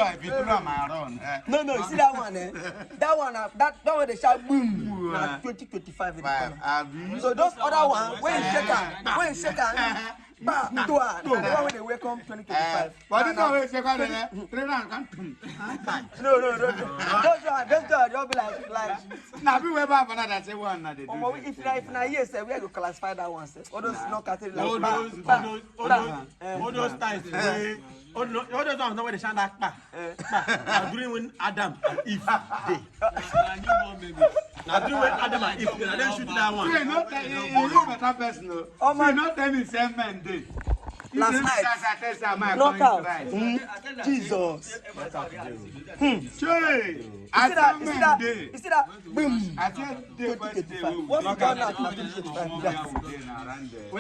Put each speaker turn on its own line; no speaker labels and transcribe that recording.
I be through my run.
No, you see that one, eh? That one, that one they shout boom. Now 2025 in the corner. So those other one, when you shake her, bah, the one when they wake up 2025.
What is always shake her?
No. Those one, they'll be like.
Now we were back another say one.
If na yes, we have to classify that one. All those not category.
All those times. All those ones know where they shine that back. During when Adam and Eve day. Now during when Adam and Eve, they don't shoot that one.
You not better person. Oh my! Not any same man day.
Last night, knockout. Jesus.
You
see that? Boom.
I said,
What's the gun now? 2025.